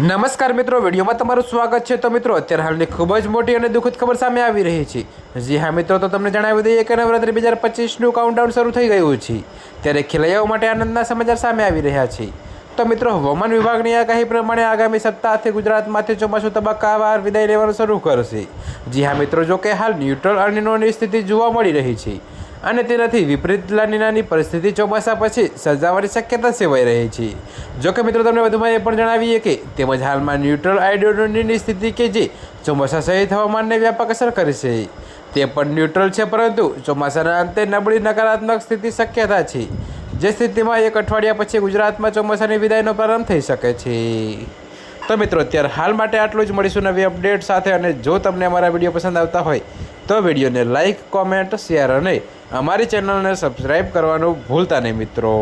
નમસ્કાર મિત્રો, વિડીયોમાં તમારું સ્વાગત છે। તો મિત્રો, અત્યારે હાલની ખૂબ જ મોટી અને દુઃખદ ખબર સામે આવી રહી છે। જી હા મિત્રો, તો તમને જણાવી દઈએ કે નવરાત્રી 2025નું કાઉન્ટડાઉન શરૂ થઈ ગયું છે, ત્યારે ખેલૈયાઓ માટે આનંદના સમાચાર સામે આવી રહ્યા છે। તો મિત્રો, હવામાન વિભાગની આગાહી પ્રમાણે આગામી સપ્તાહથી ગુજરાતમાંથી ચોમાસું તબક્કાવાર વિદાય લેવાનું શરૂ કરશે। જી હા મિત્રો, જો કે હાલ ન્યુટ્રલ અનિનોની સ્થિતિ જોવા મળી રહી છે અને તેનાથી વિપરીત લાનીનાની પરિસ્થિતિ ચોમાસા પછી સર્જાવાની શક્યતા સેવાઈ રહી છે। જો કે મિત્રો, તમને વધુમાં એ પણ જણાવીએ કે તેમજ હાલમાં ન્યુટ્રલ આઇડોનની સ્થિતિ કે જે ચોમાસા સહિત હવામાનને વ્યાપક અસર કરશે તે પણ ન્યુટ્રલ છે, પરંતુ ચોમાસાના અંતે નબળી નકારાત્મક સ્થિતિ શક્યતા છે, જે સ્થિતિમાં એક અઠવાડિયા પછી ગુજરાતમાં ચોમાસાની વિદાયનો પ્રારંભ થઈ શકે છે। તો મિત્રો, અત્યારે હાલ માટે આટલું જ। મળીશું નવી અપડેટ સાથે, અને જો તમને અમારા વિડીયો પસંદ આવતા હોય તો વિડીયોને લાઇક, કોમેન્ટ, શેર અને અમારી ચેનલને સબસ્ક્રાઈબ કરવાનું ભૂલતા નહીં મિત્રો।